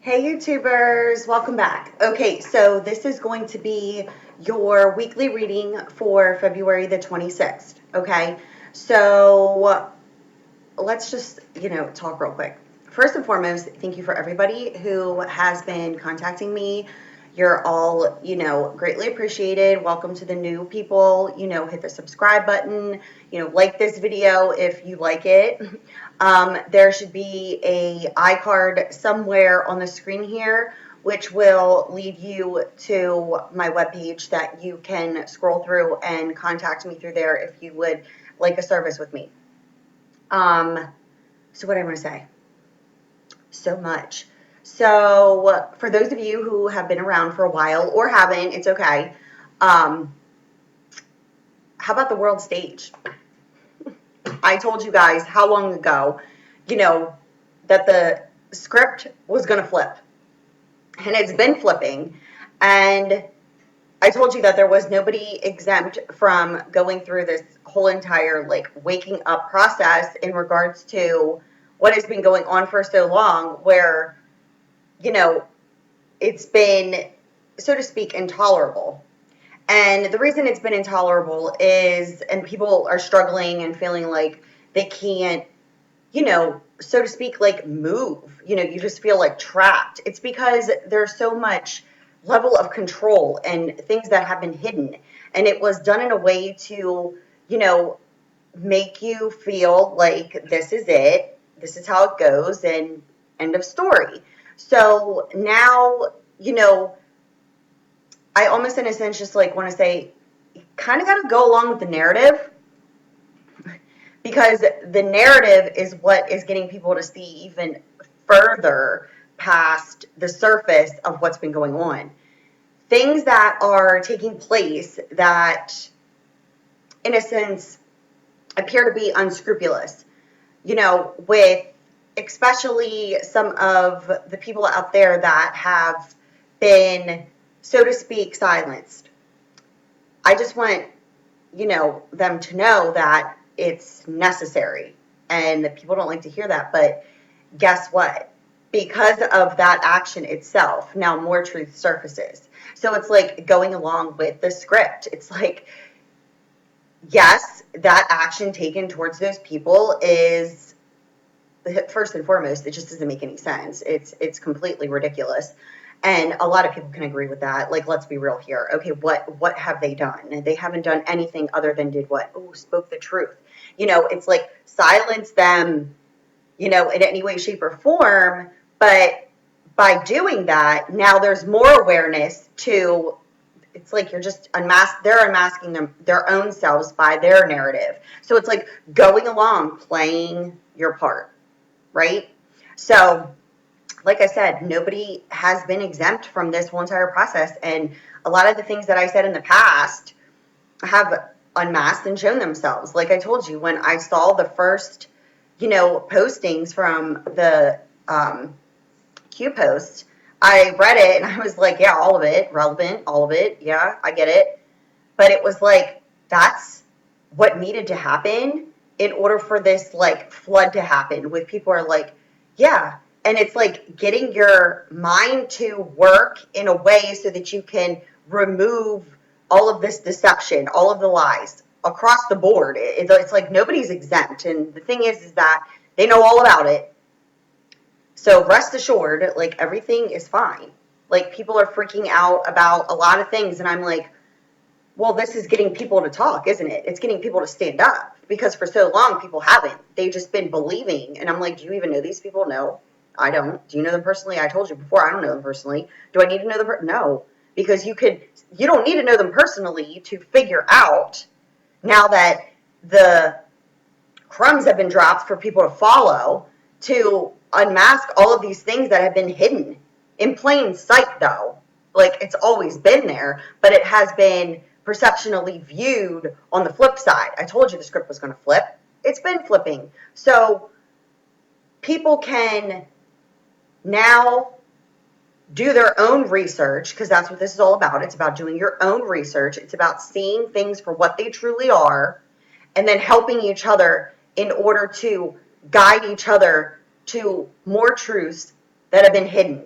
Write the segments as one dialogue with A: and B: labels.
A: Hey YouTubers, welcome back. Okay, so this is going to be your weekly reading for February the 26th, okay? So let's just, talk real quick. First and foremost, thank you for everybody who has been contacting me. You're all, greatly appreciated. Welcome to the new people. Hit the subscribe button. Like this video if you like it. There should be a iCard somewhere on the screen here, which will lead you to my webpage that you can scroll through and contact me through there if you would like a service with me. So what do I want to say? So much. So for those of you who have been around for a while or haven't, it's okay. How about the world stage? I told you guys how long ago, that the script was going to flip. And it's been flipping. And I told you that there was nobody exempt from going through this whole entire waking up process in regards to what has been going on for so long, where it's been, so to speak, intolerable. And the reason it's been intolerable is, and people are struggling and feeling like they can't, so to speak, move. You just feel like trapped. It's because there's so much level of control and things that have been hidden. And it was done in a way to, make you feel like this is it. This is how it goes, and end of story. So now, I almost in a sense just want to say, you kind of got to go along with the narrative, because the narrative is what is getting people to see even further past the surface of what's been going on. Things that are taking place that, in a sense, appear to be unscrupulous, with especially some of the people out there that have been, so to speak, silenced. I just want, them to know that it's necessary. And people don't like to hear that, but guess what? Because of that action itself, now more truth surfaces. So it's like going along with the script. It's like, yes, that action taken towards those people is, first and foremost, it just doesn't make any sense. It's completely ridiculous. And a lot of people can agree with that. Let's be real here. Okay, what have they done? They haven't done anything other than did what? Oh, spoke the truth. It's like silence them, in any way, shape, or form. But by doing that, now there's more awareness to, it's like you're just they're unmasking their own selves by their narrative. So it's like going along, playing your part, right? So, like I said, nobody has been exempt from this whole entire process. And a lot of the things that I said in the past have unmasked and shown themselves. Like I told you, when I saw the first, postings from the Q post, I read it and I was like, yeah, all of it, relevant, all of it. Yeah, I get it. But it was like, that's what needed to happen in order for this flood to happen, with people are like, yeah. And it's like getting your mind to work in a way so that you can remove all of this deception, all of the lies across the board. It's like nobody's exempt. And the thing is that they know all about it. So rest assured, everything is fine. People are freaking out about a lot of things. And I'm like, well, this is getting people to talk, isn't it? It's getting people to stand up, because for so long people haven't. They've just been believing. And I'm like, do you even know these people? No, I don't. Do you know them personally? I told you before, I don't know them personally. Do I need to know them? No, because you don't need to know them personally to figure out, now that the crumbs have been dropped for people to follow, to unmask all of these things that have been hidden in plain sight, though. It's always been there, but it has been perceptionally viewed on the flip side. I told you the script was going to flip. It's been flipping. So people can now do their own research, because that's what this is all about. It's about doing your own research. It's about seeing things for what they truly are, and then helping each other in order to guide each other to more truths that have been hidden.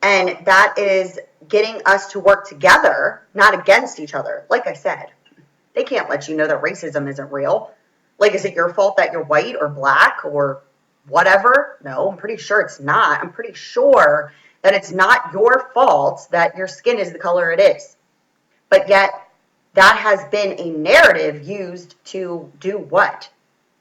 A: And that is getting us to work together, not against each other. Like I said, they can't let you know that racism isn't real. Like, is it your fault that you're white or black or whatever? No, I'm pretty sure it's not. I'm pretty sure that it's not your fault that your skin is the color it is. But yet, that has been a narrative used to do what?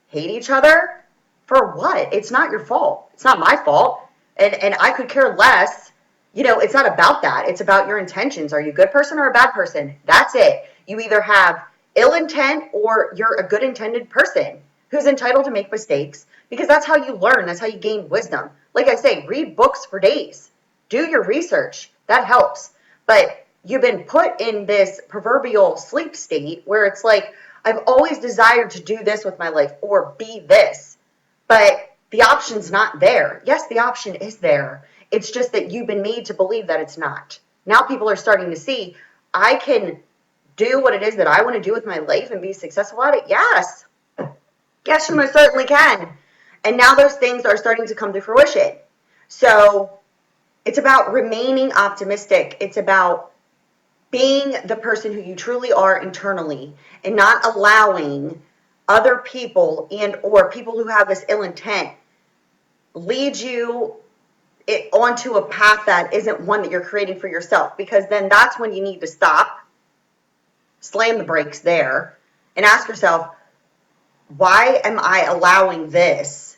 A: Hate each other? For what? It's not your fault. It's not my fault. And I could care less. You know, it's not about that. It's about your intentions. Are you a good person or a bad person? That's it. You either have ill intent or you're a good intended person who's entitled to make mistakes, because that's how you learn. That's how you gain wisdom. Like I say, read books for days. Do your research. That helps. But you've been put in this proverbial sleep state where it's like, I've always desired to do this with my life or be this, but the option's not there. Yes, the option is there. It's just that you've been made to believe that it's not. Now people are starting to see, I can do what it is that I want to do with my life and be successful at it. Yes. Yes, you most certainly can. And now those things are starting to come to fruition. So it's about remaining optimistic. It's about being the person who you truly are internally and not allowing other people and or people who have this ill intent lead you onto a path that isn't one that you're creating for yourself, because then that's when you need to stop, slam the brakes there, and ask yourself, why am I allowing this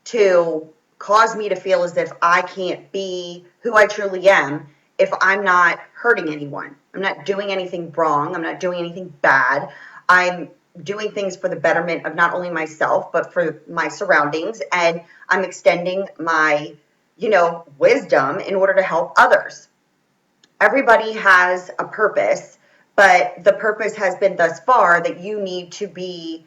A: to cause me to feel as if I can't be who I truly am if I'm not hurting anyone? I'm not doing anything wrong. I'm not doing anything bad. I'm doing things for the betterment of not only myself, but for my surroundings. And I'm extending my, wisdom in order to help others. Everybody has a purpose, but the purpose has been thus far that you need to be,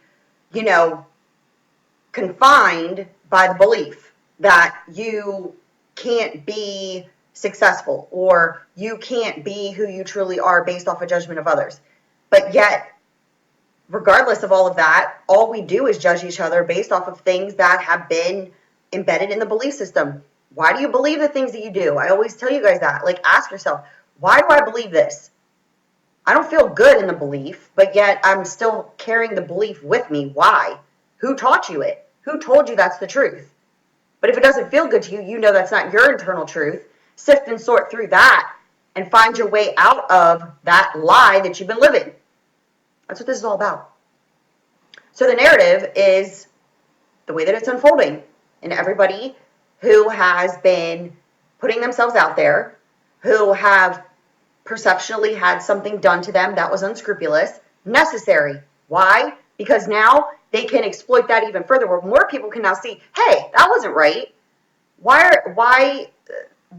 A: confined by the belief that you can't be successful or you can't be who you truly are based off a judgment of others. But yet, regardless of all of that, all we do is judge each other based off of things that have been embedded in the belief system. Why do you believe the things that you do? I always tell you guys that. Like, ask yourself, why do I believe this? I don't feel good in the belief, but yet I'm still carrying the belief with me. Why? Who taught you it? Who told you that's the truth? But if it doesn't feel good to you, you know that's not your internal truth. Sift and sort through that and find your way out of that lie that you've been living. That's what this is all about. So the narrative is the way that it's unfolding. And everybody who has been putting themselves out there, who have perceptually had something done to them that was unscrupulous, necessary. Why? Because now they can exploit that even further, where more people can now see, hey, that wasn't right. Why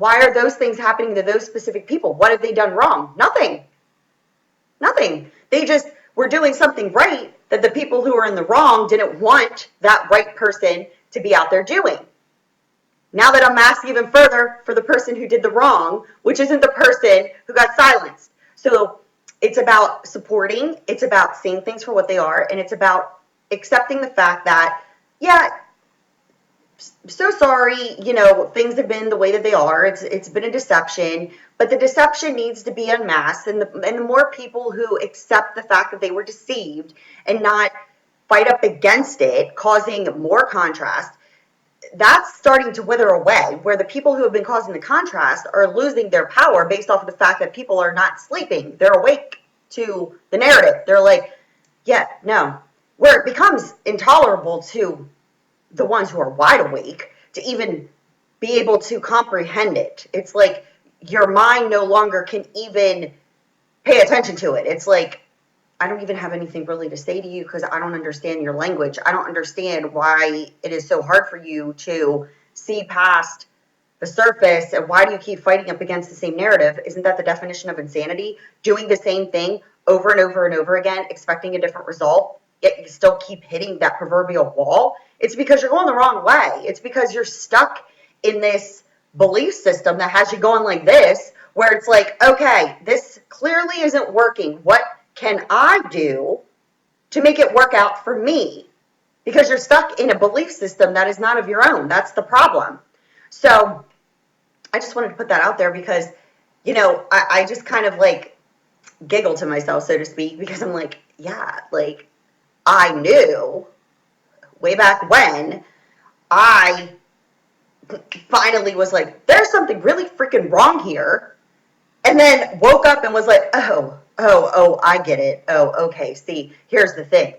A: are those things happening to those specific people? What have they done wrong? Nothing. They just were doing something right that the people who were in the wrong didn't want that right person to be out there doing. Now that unmasked even further for the person who did the wrong, which isn't the person who got silenced. So it's about supporting, it's about seeing things for what they are, and it's about accepting the fact that, yeah, so sorry, things have been the way that they are. It's been a deception, but the deception needs to be unmasked, and the more people who accept the fact that they were deceived and not fight up against it, causing more contrast, that's starting to wither away, where the people who have been causing the contrast are losing their power based off of the fact that people are not sleeping. They're awake to the narrative. They're like, yeah, no. Where it becomes intolerable to the ones who are wide awake to even be able to comprehend it. It's like your mind no longer can even pay attention to it. It's like, I don't even have anything really to say to you because I don't understand your language. I don't understand why it is so hard for you to see past the surface, and why do you keep fighting up against the same narrative? Isn't that the definition of insanity? Doing the same thing over and over and over again, expecting a different result, yet you still keep hitting that proverbial wall. It's because you're going the wrong way. It's because you're stuck in this belief system that has you going like this, where it's like, okay, this clearly isn't working. What can I do to make it work out for me? Because you're stuck in a belief system that is not of your own. That's the problem. So I just wanted to put that out there because, you know, I just kind of like giggle to myself, so to speak, because I'm like, yeah, like I knew way back when I finally was like, there's something really freaking wrong here. And then woke up and was like, oh, I get it. Oh, okay. See, here's the thing.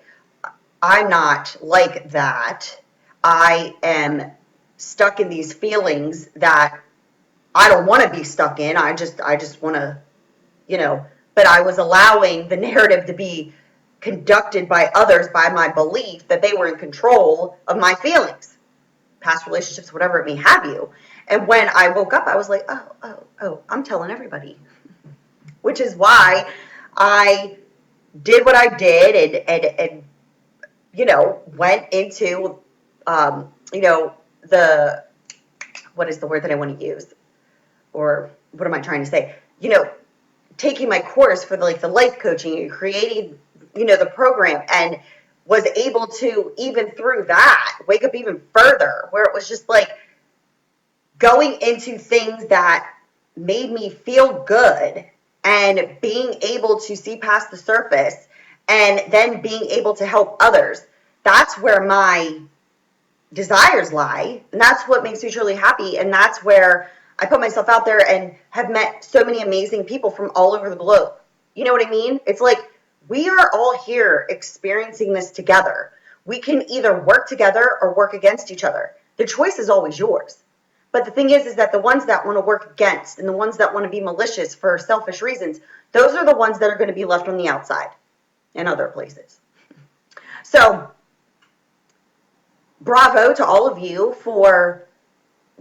A: I'm not like that. I am stuck in these feelings that I don't want to be stuck in. I just want to, you know, but I was allowing the narrative to be conducted by others by my belief that they were in control of my feelings, past relationships, whatever it may have you. And when I woke up, I was like, oh, I'm telling everybody, which is why I did what I did and you know, went into, you know, the, what is the word that I want to use? Or what am I trying to say? You know, taking my course for the life coaching and creating, you know, the program, and was able to, even through that, wake up even further, where it was just like going into things that made me feel good and being able to see past the surface and then being able to help others. That's where my desires lie, and that's what makes me truly happy, and that's where I put myself out there and have met so many amazing people from all over the globe. You know what I mean? It's like we are all here experiencing this together. We can either work together or work against each other. The choice is always yours. But the thing is that the ones that want to work against and the ones that want to be malicious for selfish reasons, those are the ones that are going to be left on the outside in other places. So bravo to all of you for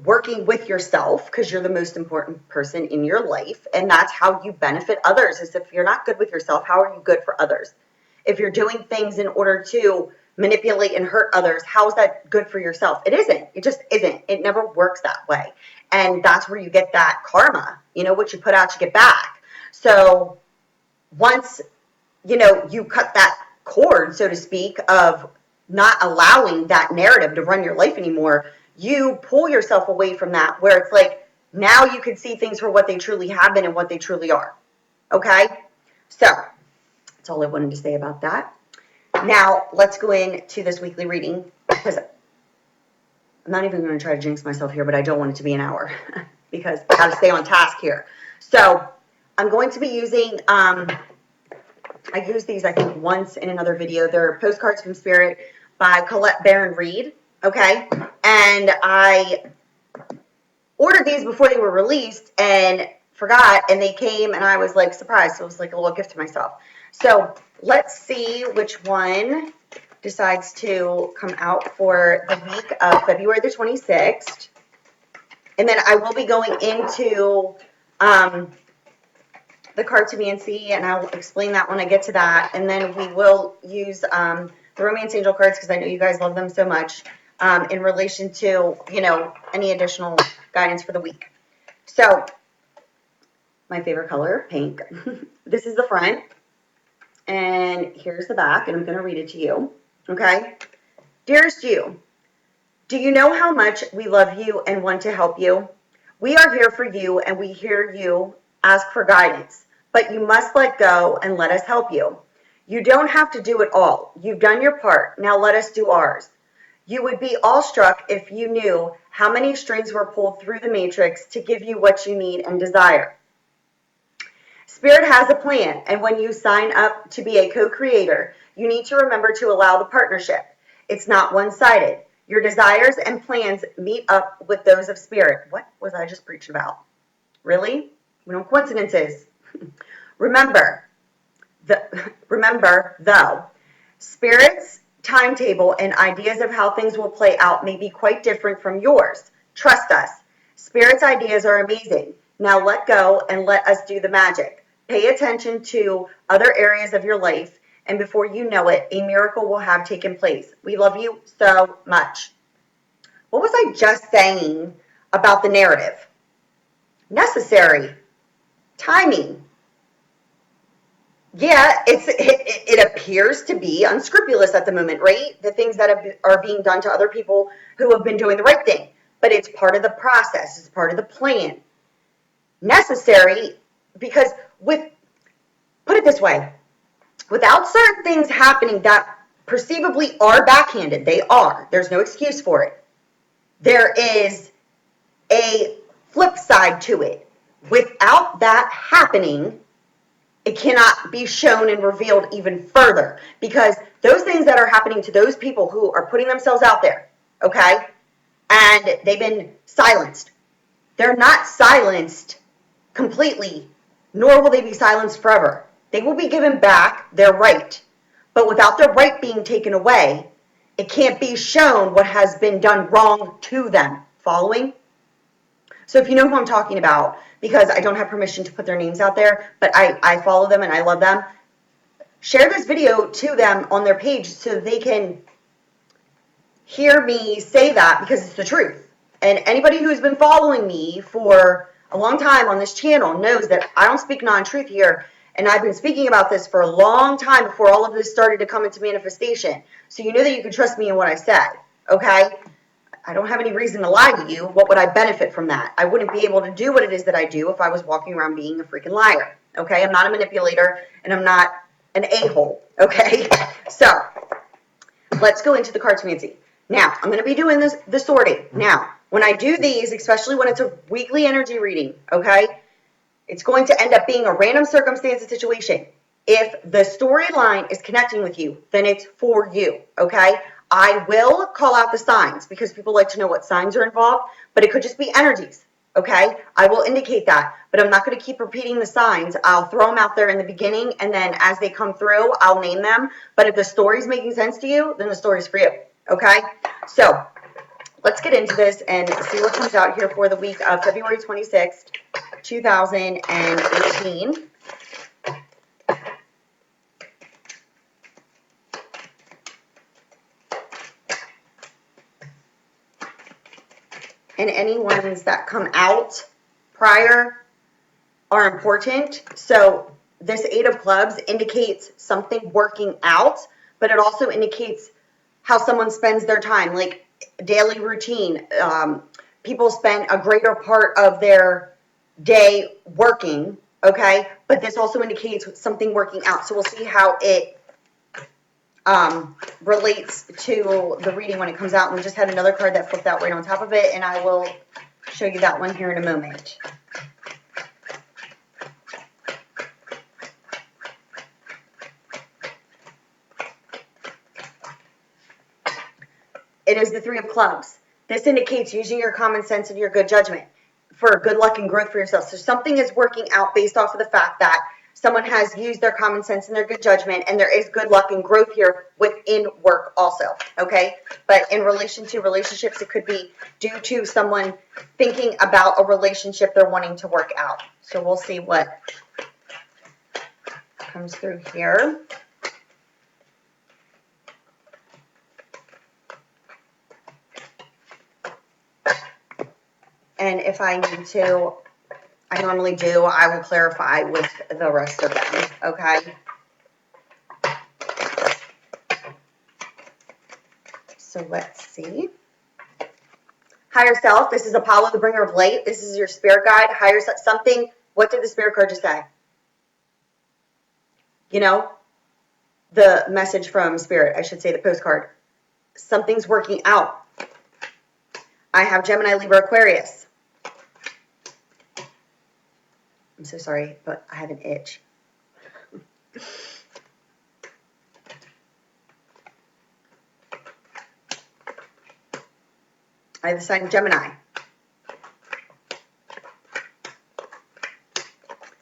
A: working with yourself, because you're the most important person in your life, and that's how you benefit others. Is if you're not good with yourself, how are you good for others? If you're doing things in order to manipulate and hurt others, how is that good for yourself? It isn't. It just isn't. It never works that way. And that's where you get that karma. You know, what you put out, you get back. So once, you know, you cut that cord, so to speak, of not allowing that narrative to run your life anymore, you pull yourself away from that, where it's like, now you can see things for what they truly have been and what they truly are. Okay? So, that's all I wanted to say about that. Now, let's go into this weekly reading, because I'm not even going to try to jinx myself here, but I don't want it to be an hour, because I got to stay on task here. So, I'm going to be using, I used these, I think, once in another video. They're Postcards from Spirit by Colette Baron Reed. Okay? And I ordered these before they were released and forgot, and they came, and I was like surprised. So it was like a little gift to myself. So let's see which one decides to come out for the week of February the 26th. And then I will be going into the Cartomancy, and I'll explain that when I get to that. And then we will use the Romance Angel cards, because I know you guys love them so much, in relation to, you know, any additional guidance for the week. So, my favorite color, pink. This is the front, and here's the back, and I'm going to read it to you. Okay? Dearest you, do you know how much we love you and want to help you? We are here for you, and we hear you ask for guidance, but you must let go and let us help you. You don't have to do it all. You've done your part. Now let us do ours. You would be awestruck if you knew how many strings were pulled through the matrix to give you what you need and desire. Spirit has a plan, and when you sign up to be a co-creator, you need to remember to allow the partnership. It's not one-sided. Your desires and plans meet up with those of Spirit. What was I just preaching about? Really? We don't coincidences. Remember, though, Spirit's timetable and ideas of how things will play out may be quite different from yours. Trust us. Spirit's ideas are amazing. Now let go and let us do the magic. Pay attention to other areas of your life, and before you know it, a miracle will have taken place. We love you so much. What was I just saying about the narrative? Necessary. Timing. Yeah, it appears to be unscrupulous at the moment, right? The things that are being done to other people who have been doing the right thing. but it's part of the process. It's part of the plan. Necessary because put it this way, without certain things happening that perceivably are backhanded, they are. There's no excuse for it. There is a flip side to it. Without that happening, it cannot be shown and revealed even further, because those things that are happening to those people who are putting themselves out there, okay, and they've been silenced, they're not silenced completely, nor will they be silenced forever. They will be given back their right, but without their right being taken away, it can't be shown what has been done wrong to them. Following? So if you know who I'm talking about, because I don't have permission to put their names out there, but I follow them and I love them, share this video to them on their page so they can hear me say that, because it's the truth. And anybody who's been following me for a long time on this channel knows that I don't speak non-truth here, and I've been speaking about this for a long time before all of this started to come into manifestation. So you know that you can trust me in what I said, okay? I don't have any reason to lie to you. What would I benefit from that? I wouldn't be able to do what it is that I do if I was walking around being a freaking liar, okay? I'm not a manipulator, and I'm not an a-hole, okay? So let's go into the cartomancy. Now, I'm going to be doing the sorting. Now, when I do these, especially when it's a weekly energy reading, okay, it's going to end up being a random circumstance and situation. If the storyline is connecting with you, then it's for you, okay? I will call out the signs because people like to know what signs are involved, but it could just be energies, okay? I will indicate that, but I'm not going to keep repeating the signs. I'll throw them out there in the beginning, and then as they come through, I'll name them. But if the story's making sense to you, then the story's for you, okay? So let's get into this and see what comes out here for the week of February 26th, 2018. And any ones that come out prior are important. So this Eight of Clubs indicates something working out, but it also indicates how someone spends their time, like daily routine. People spend a greater part of their day working, okay? But this also indicates something working out. So we'll see how it relates to the reading when it comes out. And we just had another card that flipped out right on top of it, and I will show you that one here in a moment. It is the Three of Clubs. This indicates using your common sense and your good judgment for good luck and growth for yourself. So something is working out based off of the fact that someone has used their common sense and their good judgment, and there is good luck and growth here within work also, okay? But in relation to relationships, it could be due to someone thinking about a relationship they're wanting to work out. So we'll see what comes through here. And if I need to, I normally do, I will clarify with the rest of them, okay? So let's see. Higher self, this is Apollo, the bringer of light. This is your spirit guide. Higher self, something, what did the spirit card just say? You know, the message from spirit, I should say the postcard. Something's working out. I have Gemini, Libra, Aquarius. I'm so sorry, but I have an itch. I have the sign of Gemini.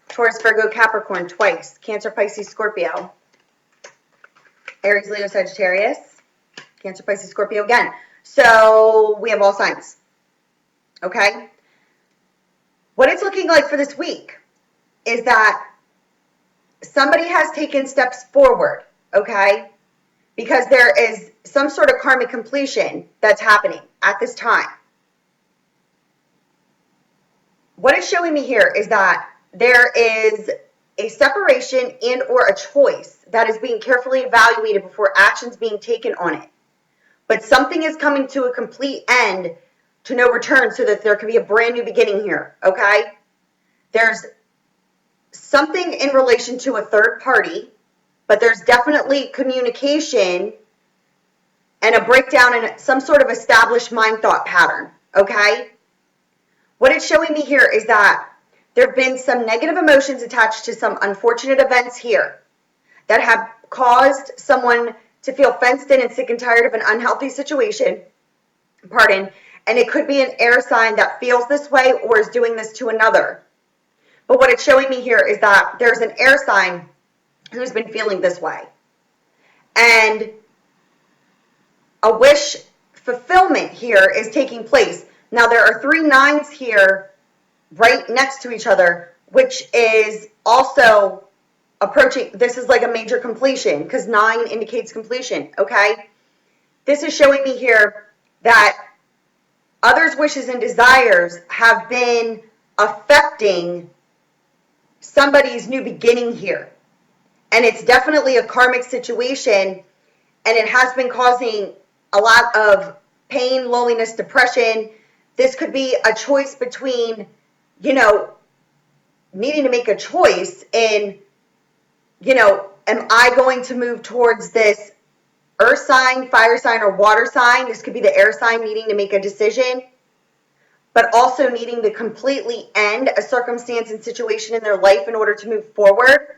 A: Taurus, Virgo, Capricorn, twice. Cancer, Pisces, Scorpio. Aries, Leo, Sagittarius. Cancer, Pisces, Scorpio again. So we have all signs. Okay? What it's looking like for this week is that somebody has taken steps forward, okay? Because there is some sort of karmic completion that's happening at this time. What it's showing me here is that there is a separation and or a choice that is being carefully evaluated before actions being taken on it. But something is coming to a complete end to no return so that there could be a brand new beginning here, okay? There's something in relation to a third party, but there's definitely communication and a breakdown in some sort of established mind thought pattern, okay? What it's showing me here is that there have been some negative emotions attached to some unfortunate events here that have caused someone to feel fenced in and sick and tired of an unhealthy situation, pardon, and it could be an air sign that feels this way or is doing this to another. But what it's showing me here is that there's an air sign who's been feeling this way. And a wish fulfillment here is taking place. Now, there are 3 9s here right next to each other, which is also approaching. This is like a major completion because 9 indicates completion, okay? This is showing me here that others' wishes and desires have been affecting somebody's new beginning here. And it's definitely a karmic situation, and it has been causing a lot of pain, loneliness, depression. This could be a choice between, needing to make a choice in, am I going to move towards this earth sign, fire sign, or water sign? This could be the air sign needing to make a decision, but also needing to completely end a circumstance and situation in their life in order to move forward.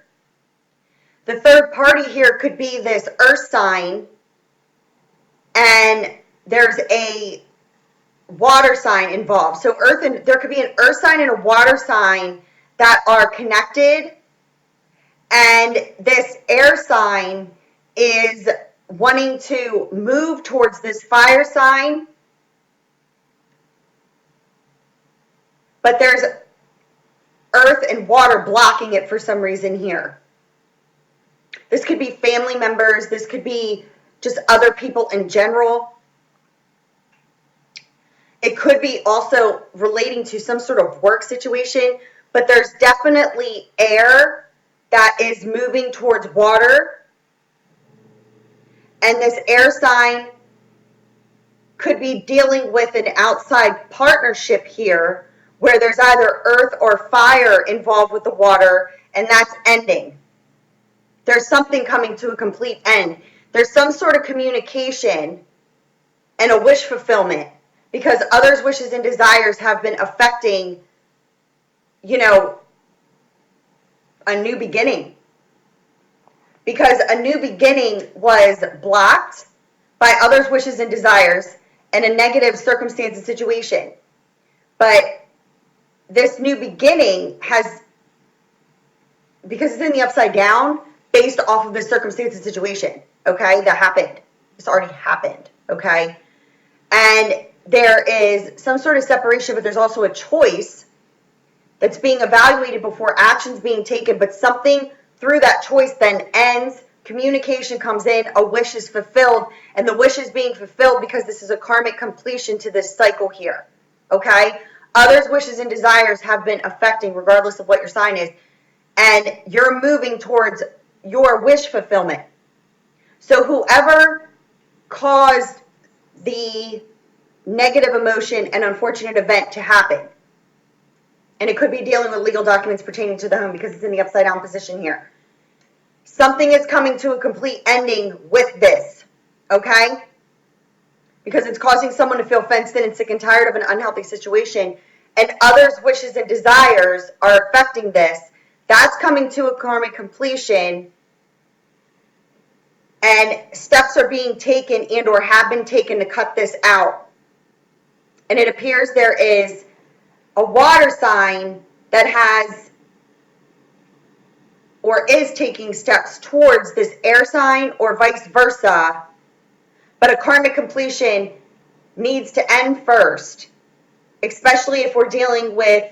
A: The third party here could be this earth sign, and there's a water sign involved. So there could be an earth sign and a water sign that are connected, and this air sign is wanting to move towards this fire sign, but there's earth and water blocking it for some reason here. This could be family members. This could be just other people in general. It could be also relating to some sort of work situation, but there's definitely air that is moving towards water. And this air sign could be dealing with an outside partnership here where there's either earth or fire involved with the water, and that's ending. There's something coming to a complete end. There's some sort of communication and a wish fulfillment because others' wishes and desires have been affecting, a new beginning. Because a new beginning was blocked by others' wishes and desires and a negative circumstance and situation. But this new beginning has, because it's in the upside down, based off of the circumstance and situation, okay, that happened. It's already happened, okay? And there is some sort of separation, but there's also a choice that's being evaluated before action's being taken, but something through that choice then ends, communication comes in, a wish is fulfilled, and the wish is being fulfilled because this is a karmic completion to this cycle here, okay? Others' wishes and desires have been affecting, regardless of what your sign is, and you're moving towards your wish fulfillment. So whoever caused the negative emotion and unfortunate event to happen, and it could be dealing with legal documents pertaining to the home because it's in the upside down position here. Something is coming to a complete ending with this, okay? Because it's causing someone to feel fenced in and sick and tired of an unhealthy situation, and others' wishes and desires are affecting this. That's coming to a karmic completion, and steps are being taken and or have been taken to cut this out. And it appears there is a water sign that has or is taking steps towards this air sign or vice versa, but a karmic completion needs to end first, especially if we're dealing with,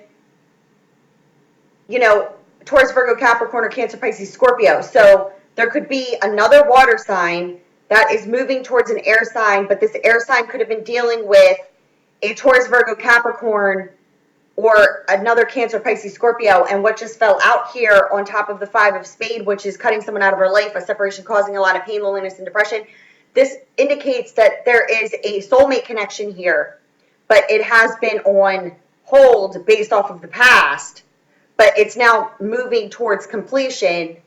A: Taurus, Virgo, Capricorn, or Cancer, Pisces, Scorpio. So there could be another water sign that is moving towards an air sign, but this air sign could have been dealing with a Taurus, Virgo, Capricorn, or another Cancer, Pisces, Scorpio, and what just fell out here on top of the 5 of Spades, which is cutting someone out of our life, a separation causing a lot of pain, loneliness, and depression. This indicates that there is a soulmate connection here but it has been on hold based off of the past, but it's now moving towards completion,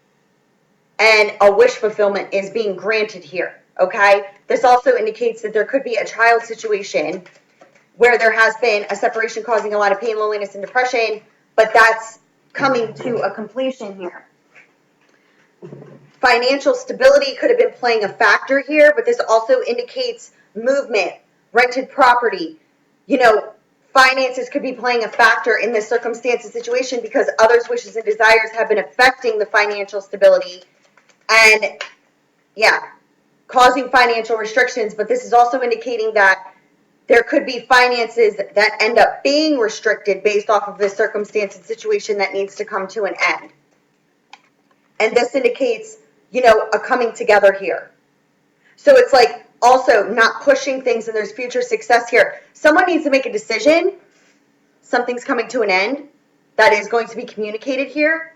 A: and a wish fulfillment is being granted here, okay? This also indicates that there could be a child situation where there has been a separation causing a lot of pain, loneliness, and depression, but that's coming to a completion here. Financial stability could have been playing a factor here, but this also indicates movement, rented property. You know, finances could be playing a factor in this circumstance and situation because others' wishes and desires have been affecting the financial stability and, yeah, causing financial restrictions. But this is also indicating that there could be finances that end up being restricted based off of this circumstance and situation that needs to come to an end. And this indicates, you know, a coming together here. So it's like also not pushing things, and there's future success here. Someone needs to make a decision. Something's coming to an end that is going to be communicated here.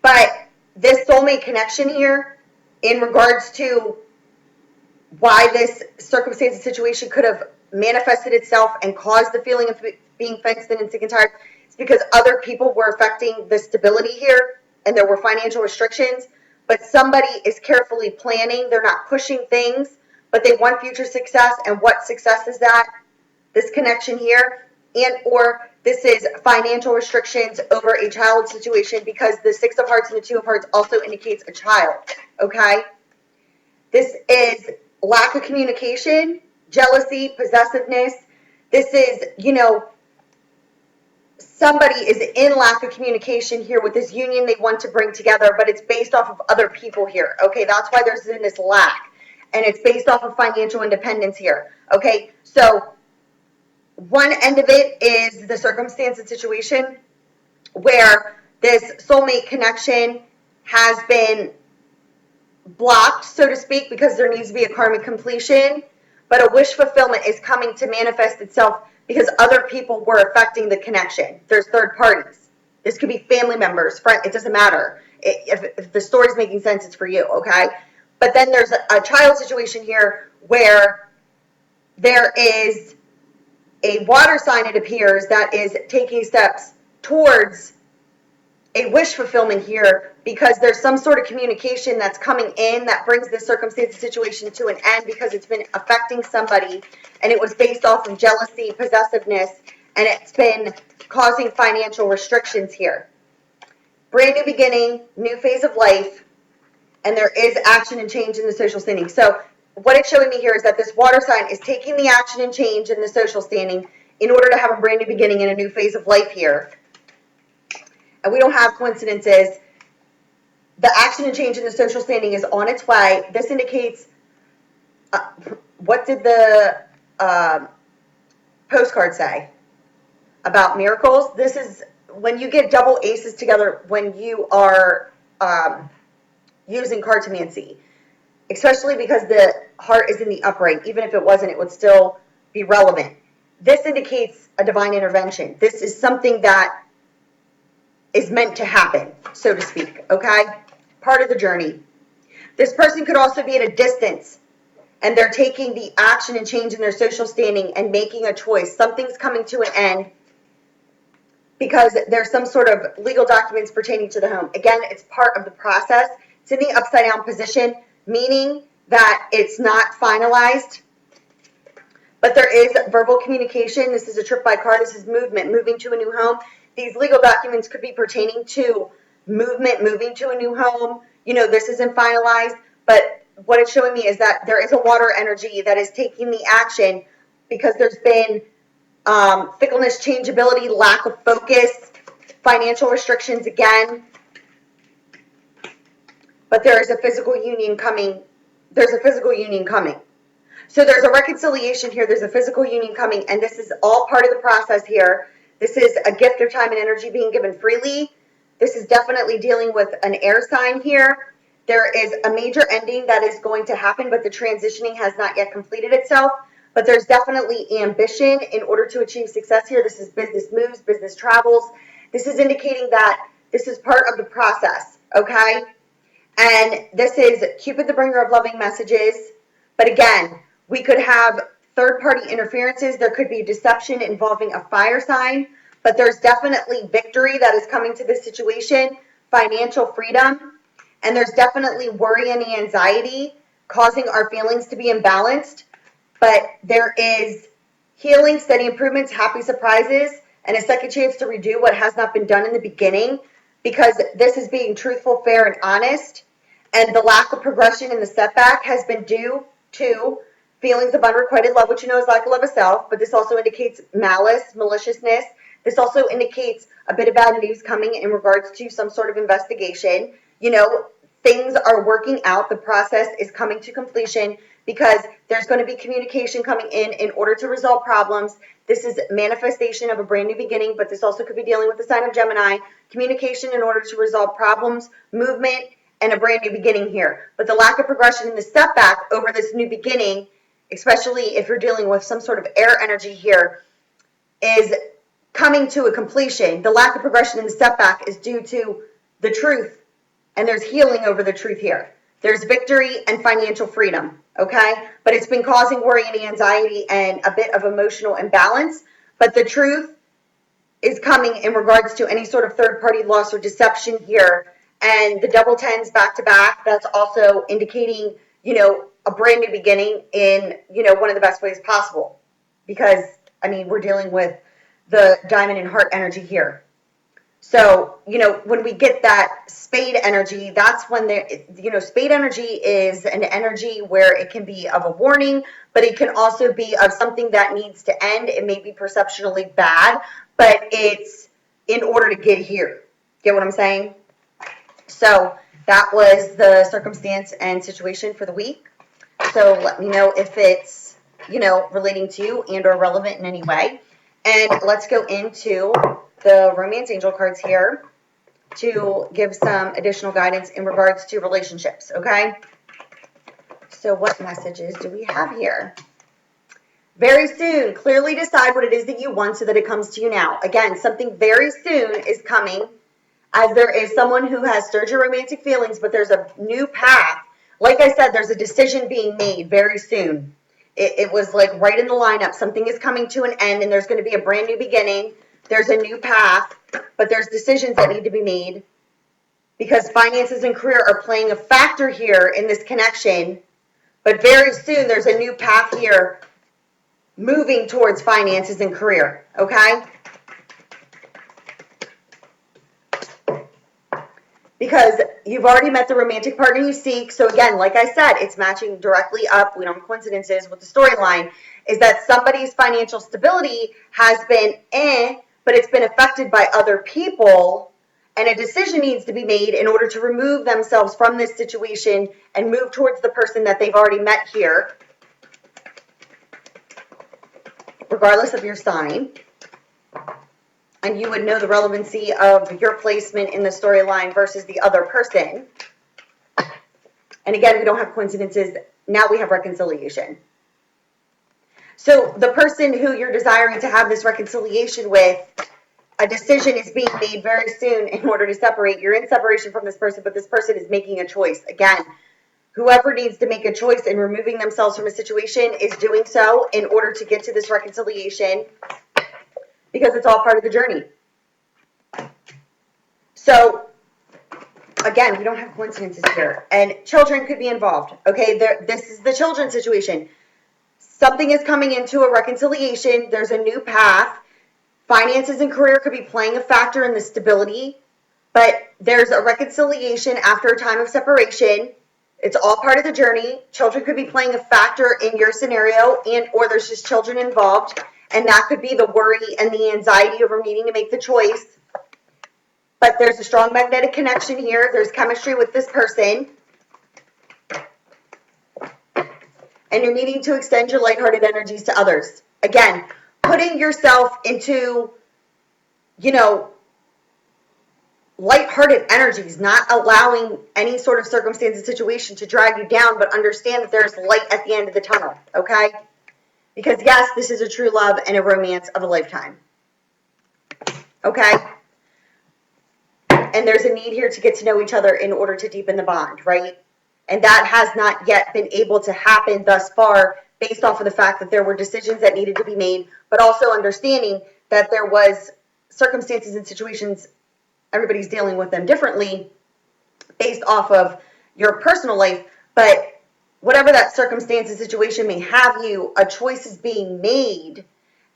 A: But this soulmate connection here, in regards to why this circumstance and situation could have manifested itself and caused the feeling of being fenced in and sick and tired, it's because other people were affecting the stability here, and there were financial restrictions, but somebody is carefully planning. They're not pushing things, but they want future success. And what success is that? This connection here, and or this is financial restrictions over a child situation, because the Six of Hearts and the Two of Hearts also indicates a child, okay? This is lack of communication, jealousy, possessiveness. This is, you know, somebody is in lack of communication here with this union they want to bring together, but it's based off of other people here, okay? That's why there's in this lack, and it's based off of financial independence here, okay? So one end of it is the circumstance and situation where this soulmate connection has been blocked, so to speak, because there needs to be a karmic completion, but a wish fulfillment is coming to manifest itself because other people were affecting the connection. There's third parties. This could be family members, friends, it doesn't matter. If the story's making sense, it's for you, okay? But then there's a child situation here where there is a water sign, it appears, that is taking steps towards a wish fulfillment here, because there's some sort of communication that's coming in that brings this circumstance situation to an end because it's been affecting somebody, and it was based off of jealousy, possessiveness, and it's been causing financial restrictions here. Brand new beginning, new phase of life, and there is action and change in the social standing. So what it's showing me here is that this water sign is taking the action and change in the social standing in order to have a brand new beginning and a new phase of life here. And we don't have coincidences. The action and change in the social standing is on its way. This indicates, what did the postcard say about miracles? This is when you get double aces together when you are using cartomancy, especially because the heart is in the upright. Even if it wasn't, it would still be relevant. This indicates a divine intervention. This is something that is meant to happen, so to speak, okay? Part of the journey. This person could also be at a distance, and they're taking the action and change in their social standing and making a choice. Something's coming to an end because there's some sort of legal documents pertaining to the home. Again, it's part of the process. It's in the upside down position, meaning that it's not finalized, but there is verbal communication. This is a trip by car. This is movement, moving to a new home. These legal documents could be pertaining to movement, moving to a new home. You know, this isn't finalized, but what it's showing me is that there is a water energy that is taking the action because there's been fickleness, changeability, lack of focus, financial restrictions again. But there is a physical union coming. There's a physical union coming. So there's a reconciliation here. There's a physical union coming, and this is all part of the process here. This is a gift of time and energy being given freely. This is definitely dealing with an air sign here. There is a major ending that is going to happen, but the transitioning has not yet completed itself. But there's definitely ambition in order to achieve success here. This is business moves, business travels. This is indicating that this is part of the process, okay? And this is Cupid, the bringer of loving messages. But again, we could have third-party interferences. There could be deception involving a fire sign, but there's definitely victory that is coming to this situation, financial freedom, and there's definitely worry and anxiety causing our feelings to be imbalanced. But there is healing, steady improvements, happy surprises, and a second chance to redo what has not been done in the beginning, because this is being truthful, fair, and honest. And the lack of progression in the setback has been due to feelings of unrequited love, which you know is lack of love of self, but this also indicates malice, maliciousness. This also indicates a bit of bad news coming in regards to some sort of investigation. You know, things are working out. The process is coming to completion because there's going to be communication coming in order to resolve problems. This is manifestation of a brand new beginning, but this also could be dealing with the sign of Gemini. Communication in order to resolve problems, movement, and a brand new beginning here. But the lack of progression in the setback over this new beginning, especially if you're dealing with some sort of air energy here, is coming to a completion. The lack of progression in the setback is due to the truth, and there's healing over the truth here. There's victory and financial freedom, okay? But it's been causing worry and anxiety and a bit of emotional imbalance. But the truth is coming in regards to any sort of third-party loss or deception here. And the double tens back to back, that's also indicating, you know, a brand new beginning in, you know, one of the best ways possible. Because, I mean, we're dealing with the diamond and heart energy here. So, you know, when we get that spade energy, that's when spade energy is an energy where it can be of a warning, but it can also be of something that needs to end. It may be perceptually bad, but it's in order to get here. Get what I'm saying? So that was the circumstance and situation for the week. So let me know if it's, you know, relating to you and or relevant in any way. And let's go into the romance angel cards here to give some additional guidance in regards to relationships, okay? So what messages do we have here? Very soon, clearly decide what it is that you want so that it comes to you now. Again, something very soon is coming, as there is someone who has stirred your romantic feelings, but there's a new path. Like I said, there's a decision being made very soon. It was like right in the lineup. Something is coming to an end, and there's going to be a brand new beginning. There's a new path, but there's decisions that need to be made because finances and career are playing a factor here in this connection. But very soon, there's a new path here moving towards finances and career, okay? Because you've already met the romantic partner you seek. So again, like I said, it's matching directly up, we don't have coincidences with the storyline, is that somebody's financial stability has been but it's been affected by other people, and a decision needs to be made in order to remove themselves from this situation and move towards the person that they've already met here, regardless of your sign. And you would know the relevancy of your placement in the storyline versus the other person. And again, we don't have coincidences. Now we have reconciliation. So the person who you're desiring to have this reconciliation with, a decision is being made very soon in order to separate. You're in separation from this person, but this person is making a choice. Again, whoever needs to make a choice in removing themselves from a situation is doing so in order to get to this reconciliation, because it's all part of the journey. So, again, we don't have coincidences here. And children could be involved, okay? This is the children situation. Something is coming into a reconciliation. There's a new path. Finances and career could be playing a factor in the stability, but there's a reconciliation after a time of separation. It's all part of the journey. Children could be playing a factor in your scenario, and or there's just children involved. And that could be the worry and the anxiety over needing to make the choice. But there's a strong magnetic connection here. There's chemistry with this person. And you're needing to extend your lighthearted energies to others. Again, putting yourself into, you know, lighthearted energies, not allowing any sort of circumstance and situation to drag you down, but understand that there's light at the end of the tunnel, okay? Because, yes, this is a true love and a romance of a lifetime. Okay? And there's a need here to get to know each other in order to deepen the bond, right? And that has not yet been able to happen thus far based off of the fact that there were decisions that needed to be made, but also understanding that there was circumstances and situations, everybody's dealing with them differently based off of your personal life, but whatever that circumstance and situation may have you, a choice is being made,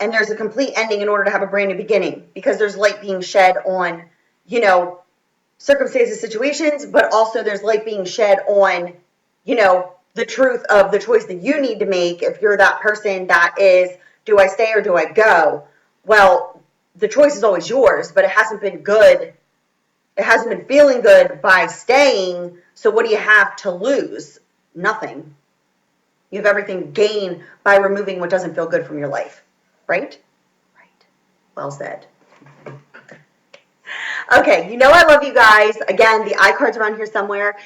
A: and there's a complete ending in order to have a brand new beginning, because there's light being shed on, you know, circumstances, situations, but also there's light being shed on, you know, the truth of the choice that you need to make if you're that person that is, do I stay or do I go? Well, the choice is always yours, but it hasn't been good. It hasn't been feeling good by staying, so what do you have to lose? Nothing. You have everything to gain by removing what doesn't feel good from your life, right? Right. Well said. Okay, you know I love you guys. Again, the iCard's around here somewhere.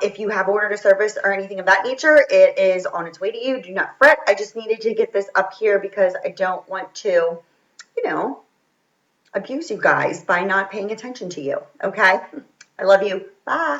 A: If you have ordered a service or anything of that nature, it is on its way to you. Do not fret. I just needed to get this up here because I don't want to, you know, abuse you guys by not paying attention to you. Okay? I love you. Bye.